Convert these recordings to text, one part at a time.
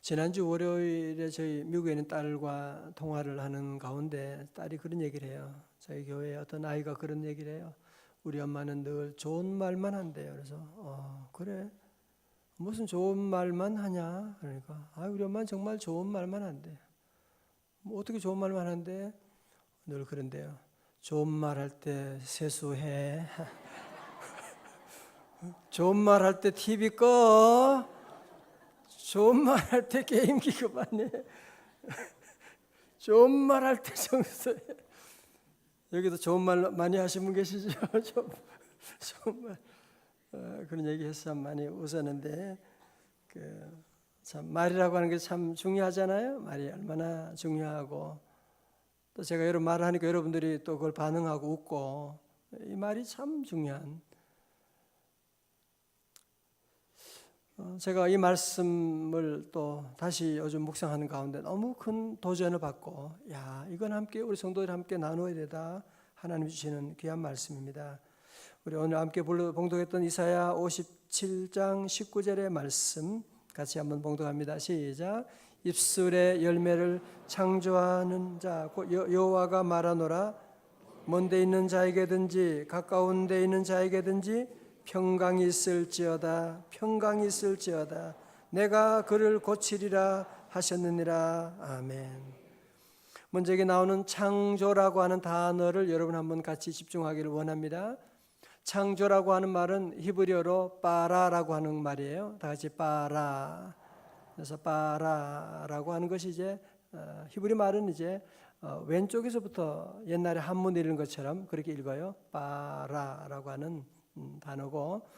지난주 월요일에 저희 미국에 있는 딸과 통화를 하는 가운데 딸이 그런 얘기를 해요. 저희 교회에 어떤 아이가 그런 얘기를 해요. 우리 엄마는 늘 좋은 말만 한대요. 그래서 그래? 무슨 좋은 말만 하냐? 그러니까 우리 엄마는 정말 좋은 말만 한대. 뭐 어떻게 좋은 말만 하는데? 늘 그런데요. 좋은 말 할 때 세수해. 좋은 말 할 때 TV 꺼. 좋은 말 할 때 게임기 그만해. 좋은 말 할 때 청소해. 여기도 좋은 말 많이 하신 분 계시죠? 좋은 말. 그런 얘기 해서 참 많이 웃었는데 참 말이라고 하는 게 참 중요하잖아요. 말이 얼마나 중요하고 또 제가 여러 말을 하니까 여러분들이 또 그걸 반응하고 웃고 이 말이 참 중요한. 제가 이 말씀을 또 다시 요즘 묵상하는 가운데 너무 큰 도전을 받고 이건 함께 우리 성도들 함께 나누어야 되다. 하나님 주시는 귀한 말씀입니다. 우리 오늘 함께 봉독했던 이사야 57장 19절의 말씀 같이 한번 봉독합니다. 시작. 입술의 열매를 창조하는 자 여호와가 말하노라. 먼 데 있는 자에게든지 가까운 데 있는 자에게든지 평강이 있을지어다. 평강이 있을지어다. 내가 그를 고치리라 하셨느니라. 아멘. 먼저 여기 나오는 창조라고 하는 단어를 여러분 한번 같이 집중하기를 원합니다. 창조라고 하는 말은 히브리어로 빠라라고 하는 말이에요. 다 같이 빠라. 그래서 빠라라고 하는 것이 이제 히브리 말은 이제 왼쪽에서부터 옛날에 한문 읽는 것처럼 그렇게 읽어요. 빠라라고 하는 단어고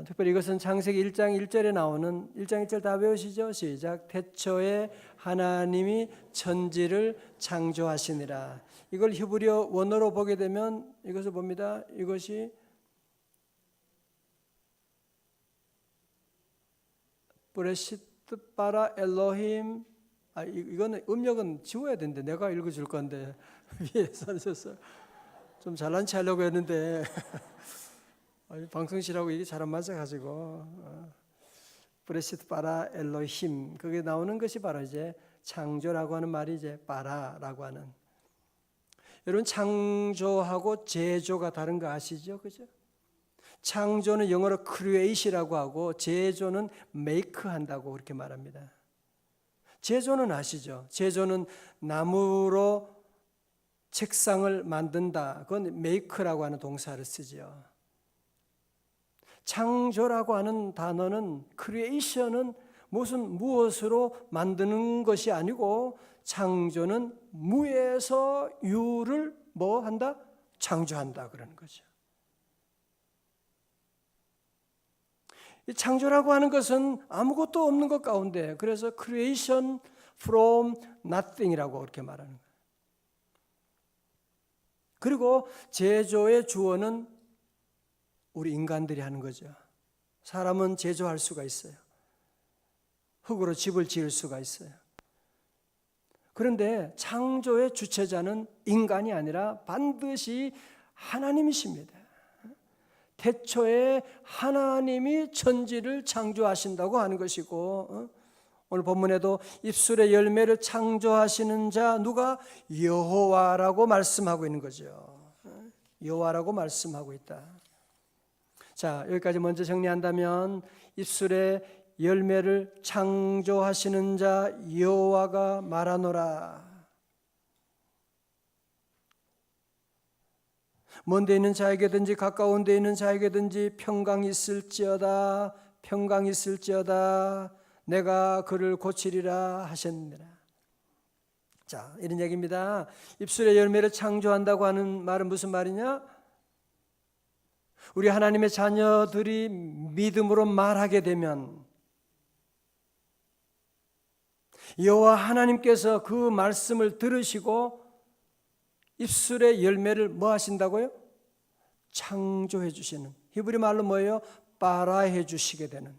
특별히 이것은 창세기 1장 1절에 나오는 1장 1절 다 외우시죠? 시작. 태초에 하나님이 천지를 창조하시니라. 이걸 히브리어 원어로 보게 되면 이것을 봅니다. 이것이 브레시트 바라 엘로힘. 이거는 음력은 지워야 되는데 내가 읽어줄 건데 위에 써주셨어요. 좀 잘난 체 하려고 했는데 방송실하고 이게 잘 안 맞아가지고 브레시트 바라 엘로힘 그게 나오는 것이 바로 이제 창조라고 하는 말이 이제 바라라고 하는. 여러분 창조하고 제조가 다른 거 아시죠? 그죠? 창조는 영어로 create이라고 하고 제조는 make 한다고 그렇게 말합니다. 제조는 아시죠? 제조는 나무로 책상을 만든다. 그건 make라고 하는 동사를 쓰죠. 창조라고 하는 단어는 creation은 무엇으로 만드는 것이 아니고 창조는 무에서 유를 뭐 한다? 창조한다 그러는 거죠. 이 창조라고 하는 것은 아무것도 없는 것 가운데 그래서 creation from nothing이라고 그렇게 말하는 거예요. 그리고 제조의 주어는 우리 인간들이 하는 거죠. 사람은 제조할 수가 있어요. 흙으로 집을 지을 수가 있어요. 그런데 창조의 주체자는 인간이 아니라 반드시 하나님이십니다. 태초에 하나님이 천지를 창조하신다고 하는 것이고 오늘 본문에도 입술의 열매를 창조하시는 자 누가? 여호와라고 말씀하고 있는 거죠. 여호와라고 말씀하고 있다. 자, 여기까지 먼저 정리한다면 입술의 열매를 창조하시는 자 여호와가 말하노라. 먼 데 있는 자에게든지 가까운 데 있는 자에게든지 평강이 있을지어다. 평강이 있을지어다. 내가 그를 고치리라 하셨느니라. 자, 이런 얘기입니다. 입술의 열매를 창조한다고 하는 말은 무슨 말이냐? 우리 하나님의 자녀들이 믿음으로 말하게 되면 여호와 하나님께서 그 말씀을 들으시고 입술의 열매를 뭐 하신다고요? 창조해 주시는. 히브리 말로 뭐예요? 바라해 주시게 되는.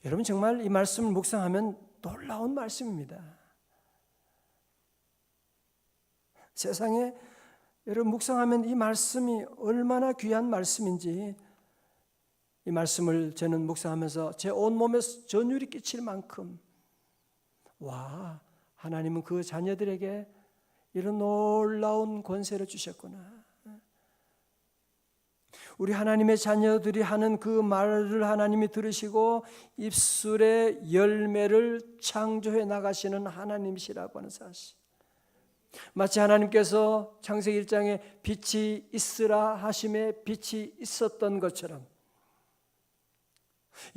여러분 정말 이 말씀을 묵상하면 놀라운 말씀입니다. 세상에 여러분 묵상하면 이 말씀이 얼마나 귀한 말씀인지 이 말씀을 저는 묵상하면서 제 온몸에 전율이 끼칠 만큼 와, 하나님은 그 자녀들에게 이런 놀라운 권세를 주셨구나. 우리 하나님의 자녀들이 하는 그 말을 하나님이 들으시고 입술의 열매를 창조해 나가시는 하나님이시라고 하는 사실. 마치 하나님께서 창세기 1장에 빛이 있으라 하심에 빛이 있었던 것처럼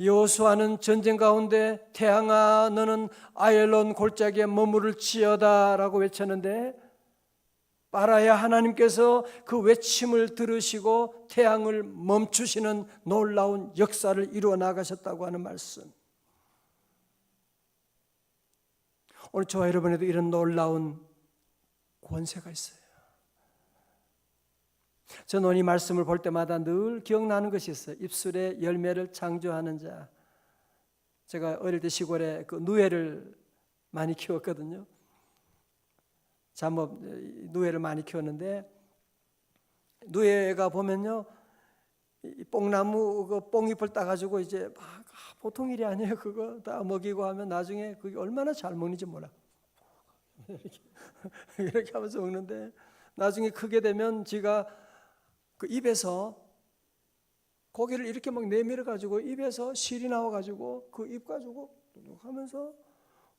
여호수아는 전쟁 가운데 태양아 너는 아얄론 골짜기에 머무를지어다 라고 외쳤는데 빨아야 하나님께서 그 외침을 들으시고 태양을 멈추시는 놀라운 역사를 이루어 나가셨다고 하는 말씀. 오늘 저와 여러분에도 이런 놀라운 권세가 있어요. 저는 이 말씀을 볼 때마다 늘 기억나는 것이 있어요. 입술의 열매를 창조하는 자. 제가 어릴 때 시골에 그 누에를 많이 키웠거든요. 잠업 누에를 많이 키웠는데 누에가 보면요, 이 뽕나무 그 뽕잎을 따가지고 이제 막 보통 일이 아니에요. 그거 다 먹이고 하면 나중에 그게 얼마나 잘 먹는지 몰라. 이렇게 하면서 먹는데 나중에 크게 되면 지가 그 입에서 고기를 이렇게 막 내밀어 가지고 입에서 실이 나와 가지고 그 입 가지고 하면서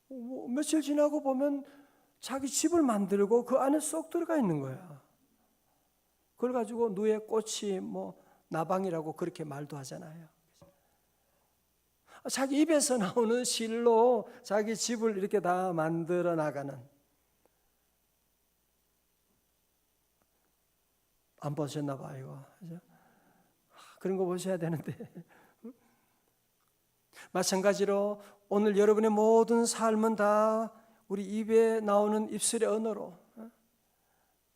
뭐 며칠 지나고 보면 자기 집을 만들고 그 안에 쏙 들어가 있는 거야. 그걸 가지고 누에 꽃이 뭐 나방이라고 그렇게 말도 하잖아요. 자기 입에서 나오는 실로 자기 집을 이렇게 다 만들어 나가는. 안 보셨나 봐요. 이거 그런 거 보셔야 되는데. 마찬가지로 오늘 여러분의 모든 삶은 다 우리 입에 나오는 입술의 언어로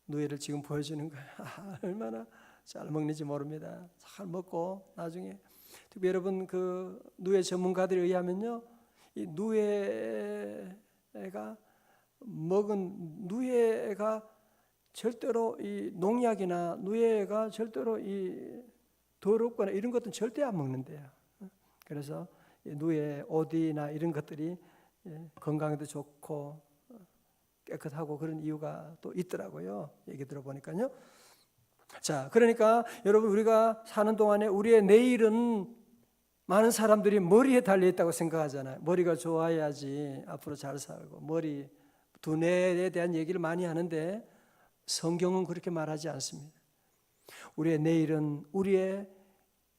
누에를 지금 보여주는 거예요. 얼마나 잘 먹는지 모릅니다. 잘 먹고 나중에 특히 여러분 그 누에 전문가들에 의하면요, 이 누에가 먹은 누에가 절대로 이 농약이나 누에가 절대로 이 더럽거나 이런 것들은 절대 안 먹는데요. 그래서 누에 오디나 이런 것들이 건강에도 좋고 깨끗하고 그런 이유가 또 있더라고요. 얘기 들어보니까요. 자, 그러니까 여러분 우리가 사는 동안에 우리의 내일은 많은 사람들이 머리에 달려 있다고 생각하잖아요. 머리가 좋아야지 앞으로 잘 살고 머리 두뇌에 대한 얘기를 많이 하는데 성경은 그렇게 말하지 않습니다. 우리의 내일은 우리의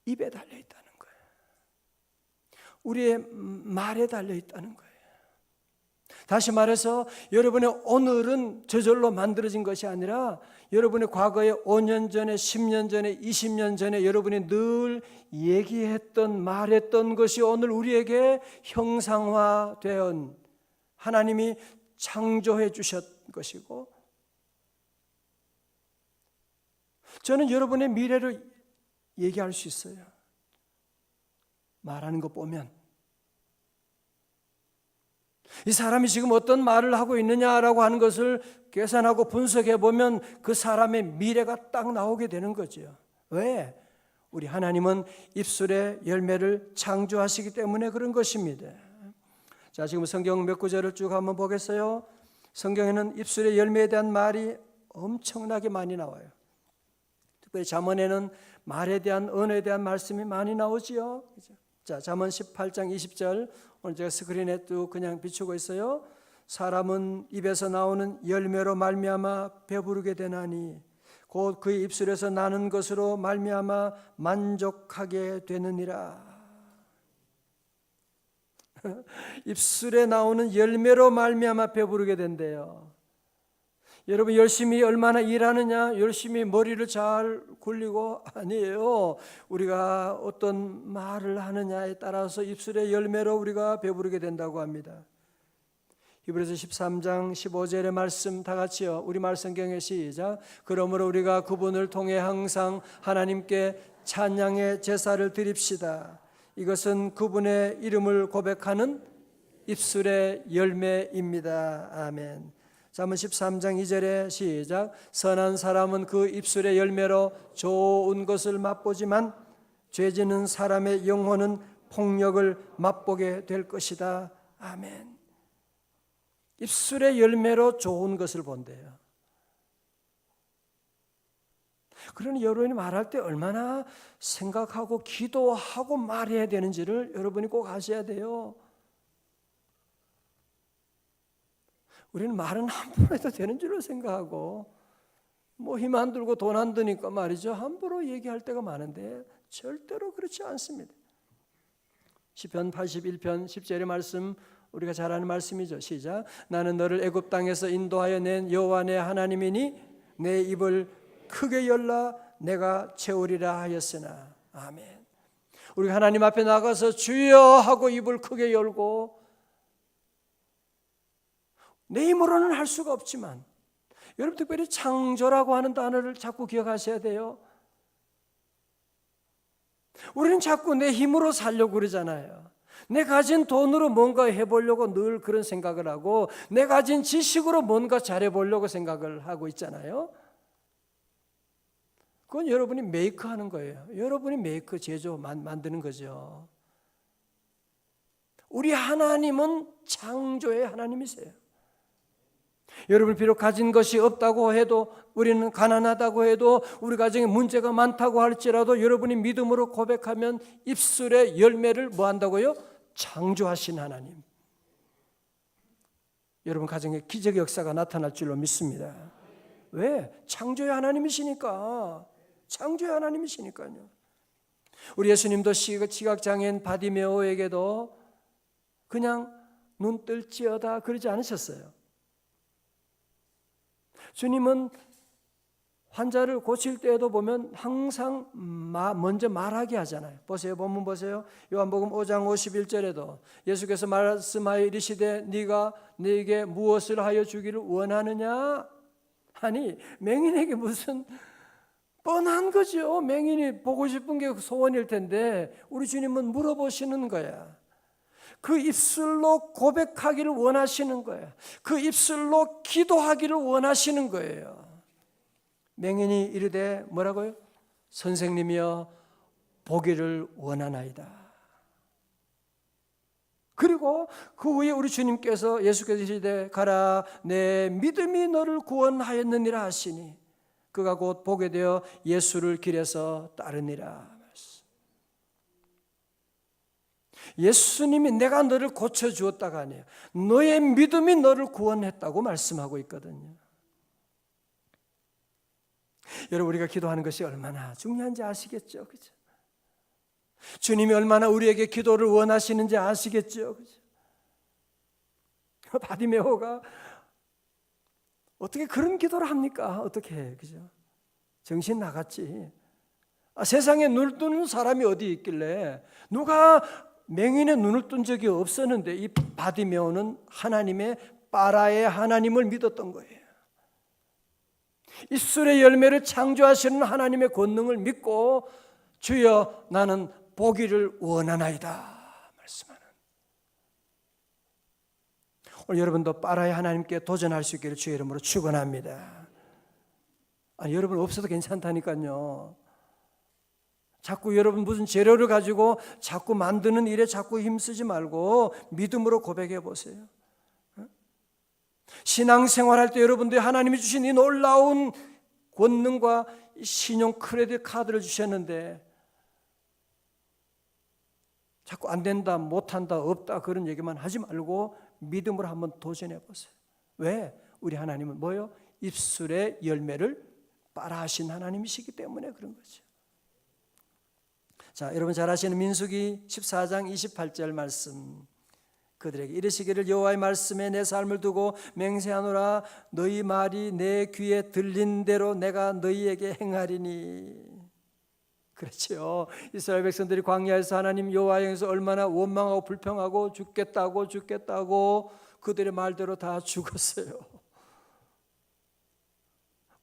입에 달려 있다는 거예요. 우리의 말에 달려 있다는 거예요. 다시 말해서 여러분의 오늘은 저절로 만들어진 것이 아니라 여러분의 과거에 5년 전에 10년 전에 20년 전에 여러분이 늘 얘기했던 말했던 것이 오늘 우리에게 형상화된 하나님이 창조해 주셨 것이고, 저는 여러분의 미래를 얘기할 수 있어요. 말하는 거 보면 이 사람이 지금 어떤 말을 하고 있느냐라고 하는 것을 계산하고 분석해 보면 그 사람의 미래가 딱 나오게 되는 거죠. 왜? 우리 하나님은 입술의 열매를 창조하시기 때문에 그런 것입니다. 자, 지금 성경 몇 구절을 쭉 한번 보겠어요. 성경에는 입술의 열매에 대한 말이 엄청나게 많이 나와요. 특별히 잠언에는 말에 대한 언어에 대한 말씀이 많이 나오지요. 자, 잠언 18장 20절 오늘 제가 스크린에 또 그냥 비추고 있어요. 사람은 입에서 나오는 열매로 말미암아 배부르게 되나니 곧 그의 입술에서 나는 것으로 말미암아 만족하게 되느니라. 입술에 나오는 열매로 말미암아 배부르게 된대요. 여러분 열심히 얼마나 일하느냐, 열심히 머리를 잘 굴리고 아니에요. 우리가 어떤 말을 하느냐에 따라서 입술의 열매로 우리가 배부르게 된다고 합니다. 히브리서 13장 15절의 말씀 다 같이요. 우리말 성경의 시작. 그러므로 우리가 그분을 통해 항상 하나님께 찬양의 제사를 드립시다. 이것은 그분의 이름을 고백하는 입술의 열매입니다. 아멘. 잠언 13장 2절에 시작. 선한 사람은 그 입술의 열매로 좋은 것을 맛보지만 죄 짓는 사람의 영혼은 폭력을 맛보게 될 것이다. 아멘. 입술의 열매로 좋은 것을 본대요. 그러니 여러분이 말할 때 얼마나 생각하고 기도하고 말해야 되는지를 여러분이 꼭 아셔야 돼요. 우리는 말은 함부로 해도 되는 줄로 생각하고 힘 안 들고 돈 안 드니까 말이죠, 함부로 얘기할 때가 많은데 절대로 그렇지 않습니다. 시편 81편 10절의 말씀, 우리가 잘 아는 말씀이죠. 시작. 나는 너를 애굽 땅에서 인도하여 낸 여호와 내 하나님이니 내 입을 크게 열라 내가 채우리라 하였으나. 아멘. 우리가 하나님 앞에 나가서 주여 하고 입을 크게 열고, 내 힘으로는 할 수가 없지만 여러분 특별히 창조라고 하는 단어를 자꾸 기억하셔야 돼요. 우리는 자꾸 내 힘으로 살려고 그러잖아요. 내 가진 돈으로 뭔가 해보려고 늘 그런 생각을 하고, 내 가진 지식으로 뭔가 잘해보려고 생각을 하고 있잖아요. 그건 여러분이 메이크하는 거예요. 여러분이 메이크 제조 만드는 거죠. 우리 하나님은 창조의 하나님이세요. 여러분 비록 가진 것이 없다고 해도, 우리는 가난하다고 해도, 우리 가정에 문제가 많다고 할지라도 여러분이 믿음으로 고백하면 입술의 열매를 뭐 한다고요? 창조하신 하나님. 여러분 가정에 기적의 역사가 나타날 줄로 믿습니다. 왜? 창조의 하나님이시니까. 창조의 하나님이시니까요. 우리 예수님도 시각장애인 바디메오에게도 그냥 눈 뜰지어다 그러지 않으셨어요. 주님은 환자를 고칠 때에도 보면 항상 먼저 말하게 하잖아요. 보세요. 본문 보세요. 요한복음 5장 51절에도 예수께서 말씀하여 이르시되 네가 네게 무엇을 하여 주기를 원하느냐? 아니, 맹인에게 무슨 뻔한 거죠. 맹인이 보고 싶은 게 소원일 텐데 우리 주님은 물어보시는 거야. 그 입술로 고백하기를 원하시는 거예요. 그 입술로 기도하기를 원하시는 거예요. 맹인이 이르되 뭐라고요? 선생님이여 보기를 원하나이다. 그리고 그 후에 우리 주님께서, 예수께서 이르시되 가라 내 믿음이 너를 구원하였느니라 하시니 그가 곧 보게 되어 예수를 길에서 따르니라. 예수님이 내가 너를 고쳐주었다가 아니에요. 너의 믿음이 너를 구원했다고 말씀하고 있거든요. 여러분 우리가 기도하는 것이 얼마나 중요한지 아시겠죠? 그죠? 주님이 얼마나 우리에게 기도를 원하시는지 아시겠죠? 그죠? 바디메오가 어떻게 그런 기도를 합니까? 어떻게 해? 그죠? 정신 나갔지. 세상에 눈을 뜨는 사람이 어디 있길래, 누가 맹인의 눈을 뜬 적이 없었는데 이 바디메오는 하나님의 빠라의 하나님을 믿었던 거예요. 입술의 열매를 창조하시는 하나님의 권능을 믿고 주여 나는 보기를 원하나이다 말씀하는. 오늘 여러분도 빠라의 하나님께 도전할 수 있기를 주의 이름으로 축원합니다. 여러분 없어도 괜찮다니까요. 자꾸 여러분 무슨 재료를 가지고 자꾸 만드는 일에 자꾸 힘쓰지 말고 믿음으로 고백해 보세요. 신앙생활할 때 여러분들이 하나님이 주신 이 놀라운 권능과 신용 크레딧 카드를 주셨는데 자꾸 안 된다, 못한다, 없다 그런 얘기만 하지 말고 믿음으로 한번 도전해 보세요. 왜? 우리 하나님은 뭐요? 입술의 열매를 빨아하신 하나님이시기 때문에 그런 거죠. 자, 여러분 잘 아시는 민수기 14장 28절 말씀, 그들에게 이르시기를 여호와의 말씀에 내 삶을 두고 맹세하노라. 너희 말이 내 귀에 들린 대로 내가 너희에게 행하리니. 그렇죠. 이스라엘 백성들이 광야에서 하나님 여호와에 대해서 얼마나 원망하고 불평하고 죽겠다고 그들의 말대로 다 죽었어요.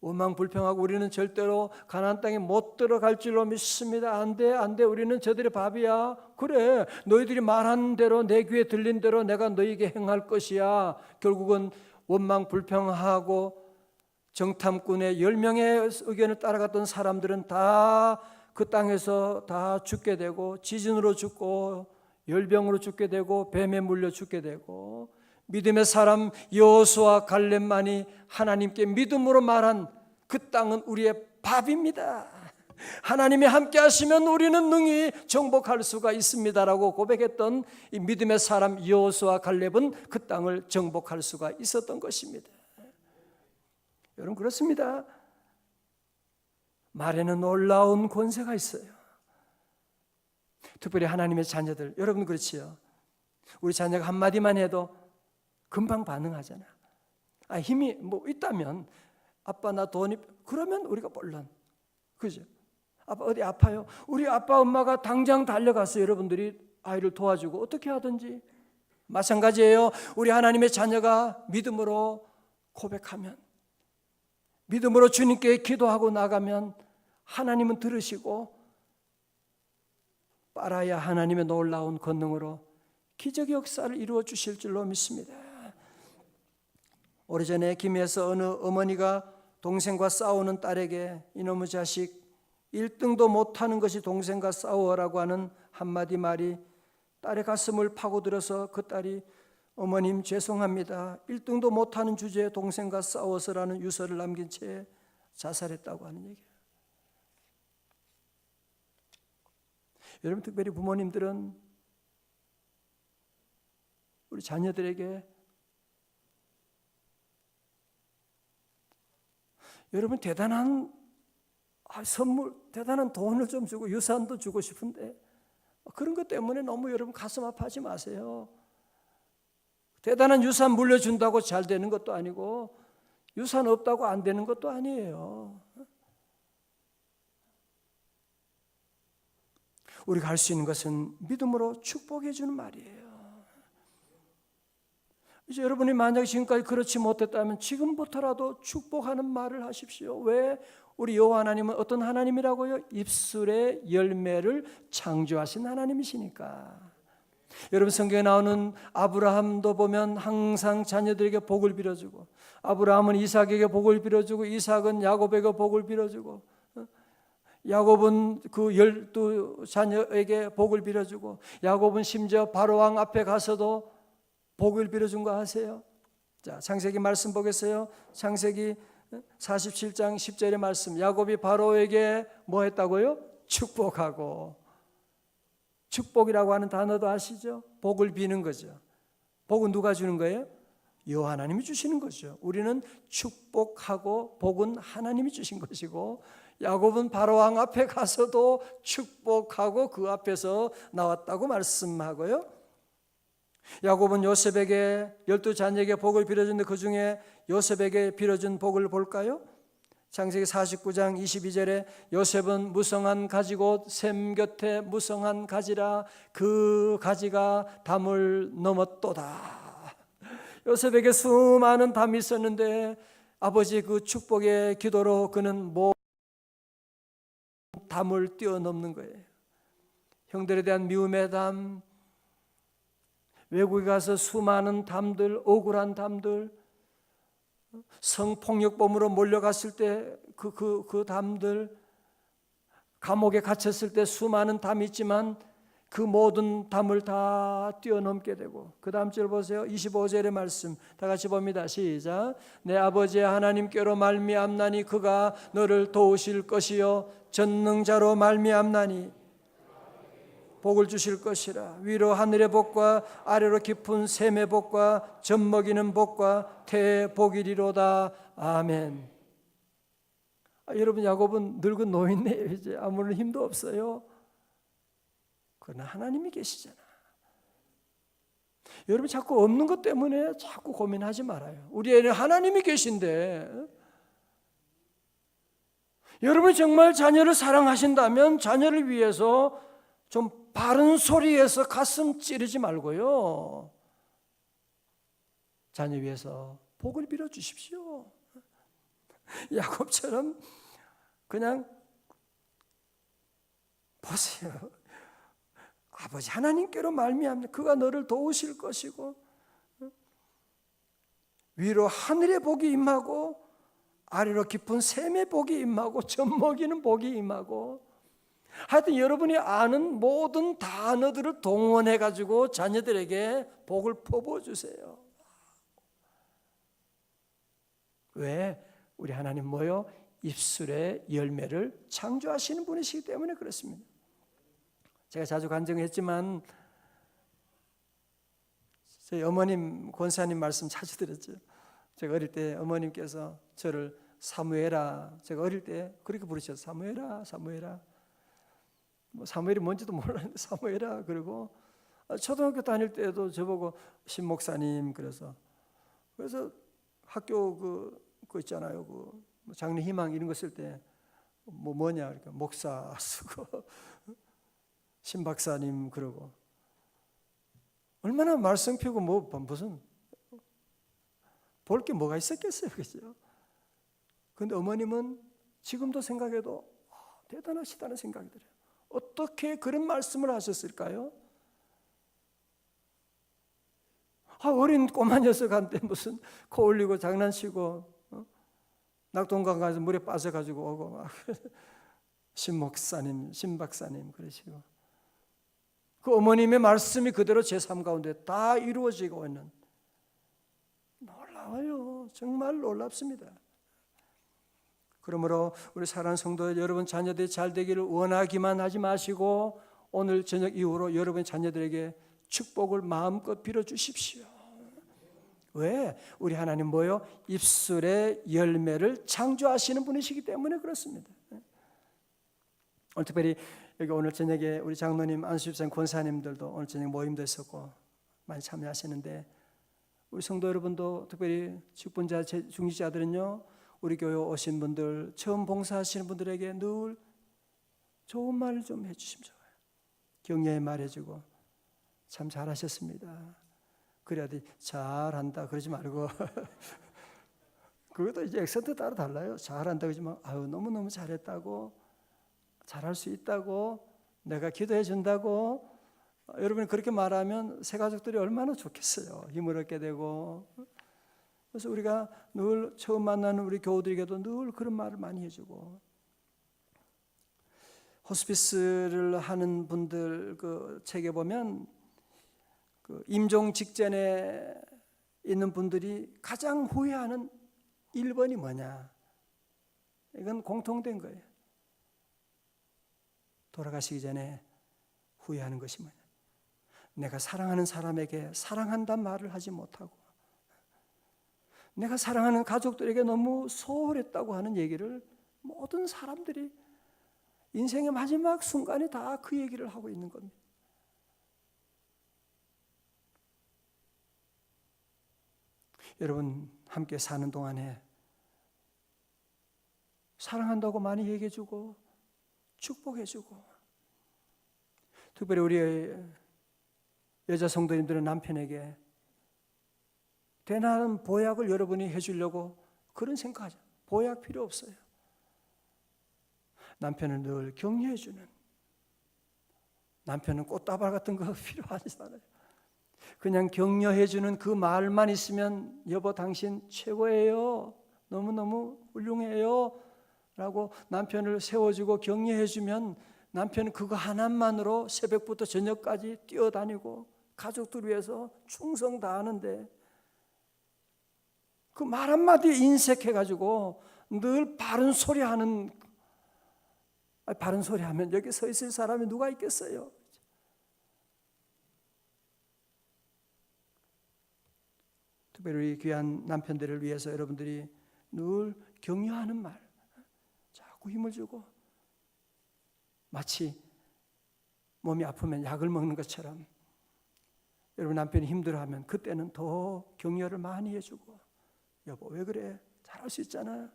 원망 불평하고 우리는 절대로 가나안 땅에 못 들어갈 줄로 믿습니다. 안 돼. 우리는 저들의 밥이야. 그래, 너희들이 말한 대로 내 귀에 들린 대로 내가 너희에게 행할 것이야. 결국은 원망 불평하고 정탐꾼의 10명의 의견을 따라갔던 사람들은 다 그 땅에서 다 죽게 되고 지진으로 죽고 열병으로 죽게 되고 뱀에 물려 죽게 되고 믿음의 사람 여호수아 갈렙만이 하나님께 믿음으로 말한 그 땅은 우리의 밥입니다. 하나님이 함께 하시면 우리는 능히 정복할 수가 있습니다라고 고백했던 이 믿음의 사람 여호수아 갈렙은 그 땅을 정복할 수가 있었던 것입니다. 여러분 그렇습니다. 말에는 놀라운 권세가 있어요. 특별히 하나님의 자녀들, 여러분 그렇지요? 우리 자녀가 한마디만 해도 금방 반응하잖아. 힘이 뭐 있다면 아빠 나 돈이 그러면 우리가 물론 그죠? 아빠 어디 아파요? 우리 아빠 엄마가 당장 달려가서 여러분들이 아이를 도와주고 어떻게 하든지 마찬가지예요. 우리 하나님의 자녀가 믿음으로 고백하면 믿음으로 주님께 기도하고 나가면 하나님은 들으시고 빨아야 하나님의 놀라운 권능으로 기적의 역사를 이루어 주실 줄로 믿습니다. 오래전에 김해에서 어느 어머니가 동생과 싸우는 딸에게 이놈의 자식 1등도 못하는 것이 동생과 싸우라고 하는 한마디 말이 딸의 가슴을 파고들어서 그 딸이 어머님 죄송합니다. 1등도 못하는 주제에 동생과 싸워서라는 유서를 남긴 채 자살했다고 하는 얘기예요. 여러분 특별히 부모님들은 우리 자녀들에게 여러분 대단한 선물, 대단한 돈을 좀 주고 유산도 주고 싶은데 그런 것 때문에 너무 여러분 가슴 아파하지 마세요. 대단한 유산 물려준다고 잘 되는 것도 아니고 유산 없다고 안 되는 것도 아니에요. 우리가 할 수 있는 것은 믿음으로 축복해 주는 말이에요. 이제 여러분이 만약 지금까지 그렇지 못했다면 지금부터라도 축복하는 말을 하십시오. 왜? 우리 여호와 하나님은 어떤 하나님이라고요? 입술의 열매를 창조하신 하나님이시니까. 여러분 성경에 나오는 아브라함도 보면 항상 자녀들에게 복을 빌어주고 아브라함은 이삭에게 복을 빌어주고 이삭은 야곱에게 복을 빌어주고 야곱은 그 12자녀에게 복을 빌어주고 야곱은 심지어 바로왕 앞에 가서도 복을 빌어준 거 아세요? 자, 창세기 말씀 보겠어요. 창세기 47장 10절의 말씀. 야곱이 바로에게 뭐 했다고요? 축복하고. 축복이라고 하는 단어도 아시죠? 복을 비는 거죠. 복은 누가 주는 거예요? 여호와 하나님이 주시는 거죠. 우리는 축복하고 복은 하나님이 주신 것이고 야곱은 바로왕 앞에 가서도 축복하고 그 앞에서 나왔다고 말씀하고요. 야곱은 요셉에게 12자녀에게 복을 빌어줬는데 그 중에 요셉에게 빌어준 복을 볼까요? 창세기 49장 22절에 요셉은 무성한 가지고 샘 곁에 무성한 가지라 그 가지가 담을 넘었도다. 요셉에게 수많은 담이 있었는데 아버지 그 축복의 기도로 그는 담을 뛰어넘는 거예요. 형들에 대한 미움의 담, 외국에 가서 수많은 담들, 억울한 담들, 성폭력범으로 몰려갔을 때 그 담들, 감옥에 갇혔을 때 수많은 담이 있지만 그 모든 담을 다 뛰어넘게 되고 그 다음 절 보세요. 25절의 말씀 다 같이 봅니다. 시작. 내 아버지의 하나님께로 말미암나니 그가 너를 도우실 것이요 전능자로 말미암나니 복을 주실 것이라. 위로 하늘의 복과 아래로 깊은 샘의 복과 젖먹이는 복과 태의 복이리로다. 아멘. 여러분 야곱은 늙은 노인네요. 이제 아무런 힘도 없어요. 그러나 하나님이 계시잖아. 여러분 자꾸 없는 것 때문에 자꾸 고민하지 말아요. 우리 애는 하나님이 계신데 여러분이 정말 자녀를 사랑하신다면 자녀를 위해서 좀 바른 소리에서 가슴 찌르지 말고요. 자녀 위해서 복을 빌어 주십시오. 야곱처럼 그냥 보세요. 아버지 하나님께로 말미암는 그가 너를 도우실 것이고 위로 하늘의 복이 임하고 아래로 깊은 샘의 복이 임하고 젖먹이는 복이 임하고 하여튼 여러분이 아는 모든 단어들을 동원해 가지고 자녀들에게 복을 퍼부어 주세요. 왜? 우리 하나님 뭐요? 입술의 열매를 창조하시는 분이시기 때문에 그렇습니다. 제가 자주 간증했지만 저희 어머님 권사님 말씀 자주 들었죠. 제가 어릴 때 어머님께서 저를 사무엘아, 제가 어릴 때 그렇게 부르셨어요. 사무엘아, 사무엘아. 뭐 사무엘이 뭔지도 몰랐는데 사무엘아. 그리고 초등학교 다닐 때도 저보고 신목사님 그래서 학교 그 있잖아요. 그 장래 희망 이런 거 쓸 때 뭐냐 그러니까 목사 쓰고 신박사님 그러고 얼마나 말썽 피우고 뭐 무슨 볼 게 뭐가 있었겠어요, 그죠? 그런데 어머님은 지금도 생각해도 대단하시다는 생각이 들어요. 어떻게 그런 말씀을 하셨을까요? 어린 꼬마 녀석한테 무슨 코 올리고 장난치고 낙동강 가서 물에 빠져가지고 오고 막 신목사님, 신박사님 그러시고 그 어머님의 말씀이 그대로 제 삶 가운데 다 이루어지고 있는 놀라워요. 정말 놀랍습니다. 그러므로 우리 사랑하는 성도 여러분 자녀들이 잘 되기를 원하기만 하지 마시고 오늘 저녁 이후로 여러분 자녀들에게 축복을 마음껏 빌어주십시오. 왜? 우리 하나님 뭐요? 입술의 열매를 창조하시는 분이시기 때문에 그렇습니다. 오늘 특별히 여기 오늘 저녁에 우리 장로님, 안수집사님, 권사님들도 오늘 저녁 모임도 있었고 많이 참여하시는데 우리 성도 여러분도 특별히 직분자, 중직자들은요 우리 교회 오신 분들, 처음 봉사하시는 분들에게 늘 좋은 말을 좀 해주시면 좋아요. 격려의 말 해주고 참 잘하셨습니다. 그래야지 잘한다 그러지 말고 그것도 이제 액센트 따라 달라요. 잘한다 그러지 마. 너무너무 잘했다고, 잘할 수 있다고, 내가 기도해 준다고. 여러분이 그렇게 말하면 새 가족들이 얼마나 좋겠어요. 힘을 얻게 되고. 그래서 우리가 늘 처음 만나는 우리 교우들에게도 늘 그런 말을 많이 해주고, 호스피스를 하는 분들 그 책에 보면 그 임종 직전에 있는 분들이 가장 후회하는 1번이 뭐냐? 이건 공통된 거예요. 돌아가시기 전에 후회하는 것이 뭐냐? 내가 사랑하는 사람에게 사랑한다는 말을 하지 못하고 내가 사랑하는 가족들에게 너무 소홀했다고 하는 얘기를 모든 사람들이 인생의 마지막 순간에 다 그 얘기를 하고 있는 겁니다. 여러분 함께 사는 동안에 사랑한다고 많이 얘기해주고 축복해주고, 특별히 우리 여자 성도님들은 남편에게 대단한 보약을 여러분이 해주려고 그런 생각하죠. 보약 필요 없어요. 남편을 늘 격려해주는, 남편은 꽃다발 같은 거 필요하지 않아요. 그냥 격려해주는 그 말만 있으면 여보 당신 최고예요, 너무너무 훌륭해요 라고 남편을 세워주고 격려해주면 남편은 그거 하나만으로 새벽부터 저녁까지 뛰어다니고 가족들 위해서 충성 다하는데 그 말 한마디에 인색해가지고 늘 바른 소리 하는, 바른 소리 하면 여기 서 있을 사람이 누가 있겠어요? 특별히 귀한 남편들을 위해서 여러분들이 늘 격려하는 말 자꾸 힘을 주고, 마치 몸이 아프면 약을 먹는 것처럼 여러분 남편이 힘들어하면 그때는 더 격려를 많이 해주고, 여보 왜 그래? 잘할 수 있잖아.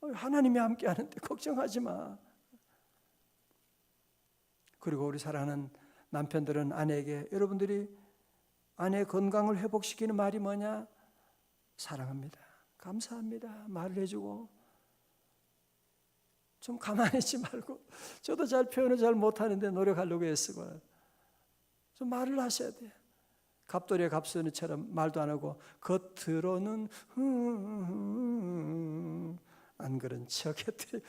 하나님이 함께 하는데 걱정하지 마. 그리고 우리 사랑하는 남편들은 아내에게 여러분들이 아내의 건강을 회복시키는 말이 뭐냐? 사랑합니다, 감사합니다 말을 해주고, 좀 가만히 있지 말고, 저도 잘 표현을 잘 못하는데 노력하려고 애쓰고 좀 말을 하셔야 돼요. 갑돌이의 갑선이처럼 말도 안 하고 겉으로는 안 그런 척 했더니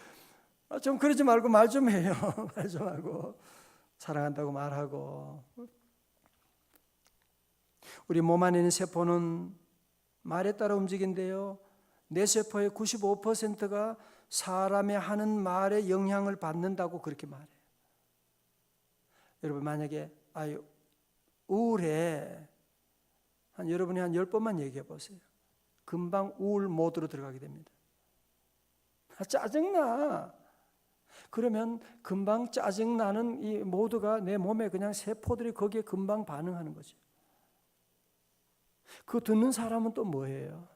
좀 그러지 말고 말 좀 해요. 말 좀 하고 사랑한다고 말하고. 우리 몸 안에 있는 세포는 말에 따라 움직인데요. 내 세포의 95%가 사람의 하는 말에 영향을 받는다고 그렇게 말해요. 여러분 만약에 우울해, 여러분이 한 10번만 얘기해 보세요. 금방 우울 모드로 들어가게 됩니다. 짜증나. 그러면 금방 짜증나는 이 모드가 내 몸에 그냥 세포들이 거기에 금방 반응하는 거죠. 그거 듣는 사람은 또 뭐예요?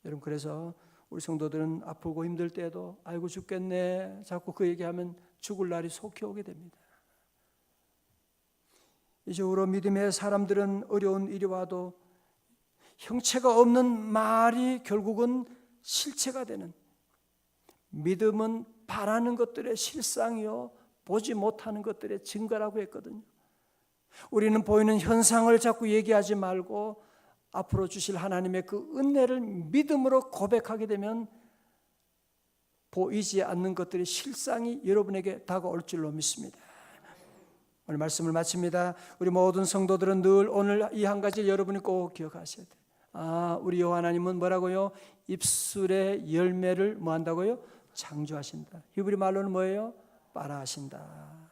여러분 그래서 우리 성도들은 아프고 힘들 때도 아이고 죽겠네 자꾸 그 얘기하면 죽을 날이 속히 오게 됩니다. 이적으로 믿음의 사람들은 어려운 일이 와도 형체가 없는 말이 결국은 실체가 되는, 믿음은 바라는 것들의 실상이요 보지 못하는 것들의 증거라고 했거든요. 우리는 보이는 현상을 자꾸 얘기하지 말고 앞으로 주실 하나님의 그 은혜를 믿음으로 고백하게 되면 보이지 않는 것들의 실상이 여러분에게 다가올 줄로 믿습니다. 오늘 말씀을 마칩니다. 우리 모든 성도들은 늘 오늘 이 한 가지를 여러분이 꼭 기억하셔야 돼요. 우리 여호와 하나님은 뭐라고요? 입술의 열매를 뭐 한다고요? 창조하신다. 히브리 말로는 뭐예요? 빠라하신다.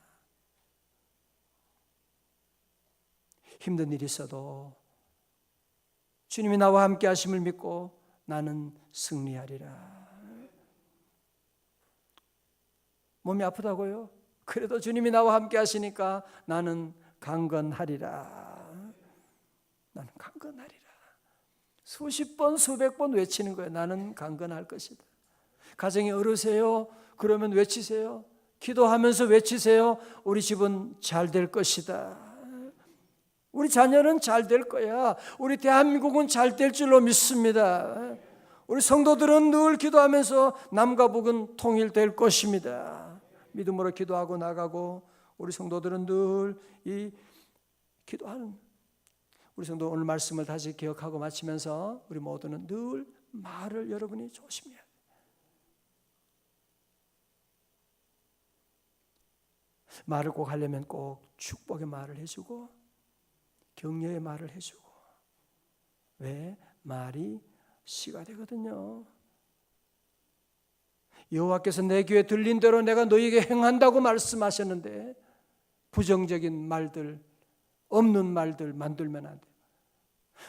힘든 일이 있어도 주님이 나와 함께 하심을 믿고 나는 승리하리라. 몸이 아프다고요? 그래도 주님이 나와 함께 하시니까 나는 강건하리라. 나는 강건하리라. 수십 번 수백 번 외치는 거예요. 나는 강건할 것이다. 가정에 어르세요? 그러면 외치세요. 기도하면서 외치세요. 우리 집은 잘 될 것이다. 우리 자녀는 잘 될 거야. 우리 대한민국은 잘 될 줄로 믿습니다. 우리 성도들은 늘 기도하면서 남과 북은 통일될 것입니다. 믿음으로 기도하고 나가고 우리 성도들은 늘 이 기도하는, 우리 성도 오늘 말씀을 다시 기억하고 마치면서 우리 모두는 늘 말을 여러분이 조심해야 돼요. 말을 꼭 하려면 꼭 축복의 말을 해주고 격려의 말을 해주고. 왜? 말이 씨가 되거든요. 여호와께서 내 귀에 들린 대로 내가 너희에게 행한다고 말씀하셨는데 부정적인 말들, 없는 말들 만들면 안 돼요.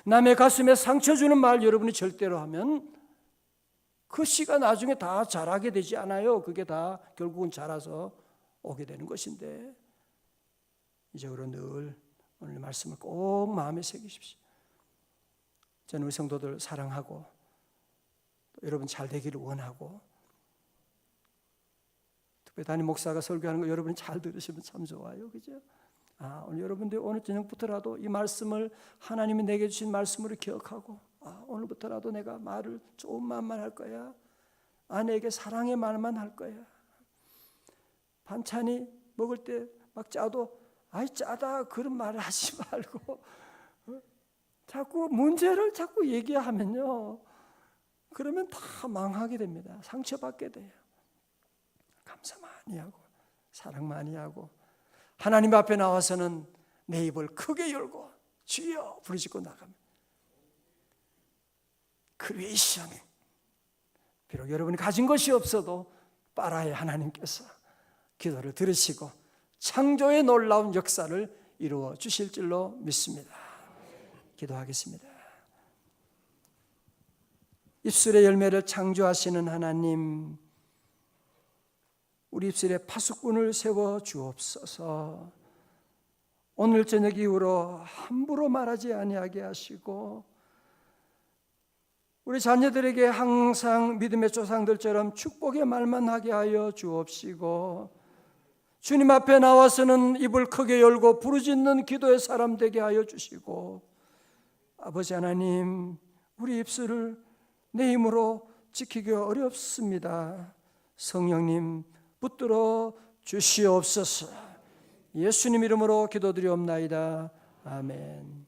남의 가슴에 상처 주는 말 여러분이 절대로 하면 그 씨가 나중에 다 자라게 되지 않아요. 그게 다 결국은 자라서 오게 되는 것인데, 이적으로 늘 오늘 말씀을 꼭 마음에 새기십시오. 저는 우리 성도들 사랑하고 여러분 잘 되기를 원하고, 특별히 담임 목사가 설교하는 거 여러분이 잘 들으시면 참 좋아요. 그죠? 오늘 여러분들 오늘 저녁부터라도 이 말씀을 하나님이 내게 주신 말씀으로 기억하고, 오늘부터라도 내가 말을 좋은 말만 할 거야. 아내에게 사랑의 말만 할 거야. 반찬이 먹을 때 막 짜도 아이 짜다 그런 말을 하지 말고 자꾸 문제를 자꾸 얘기하면요, 그러면 다 망하게 됩니다. 상처받게 돼요. 감사 많이 하고 사랑 많이 하고 하나님 앞에 나와서는 내 입을 크게 열고 주여 부르짖고 나가면 크리에이션, 비록 여러분이 가진 것이 없어도 빠라의 하나님께서 기도를 들으시고 창조의 놀라운 역사를 이루어 주실 줄로 믿습니다. 기도하겠습니다. 입술의 열매를 창조하시는 하나님, 우리 입술에 파수꾼을 세워 주옵소서. 오늘 저녁 이후로 함부로 말하지 아니하게 하시고 우리 자녀들에게 항상 믿음의 조상들처럼 축복의 말만 하게 하여 주옵시고, 주님 앞에 나와서는 입을 크게 열고 부르짖는 기도의 사람 되게 하여 주시고, 아버지 하나님, 우리 입술을 내 힘으로 지키기 어렵습니다. 성령님 붙들어 주시옵소서. 예수님 이름으로 기도드리옵나이다. 아멘.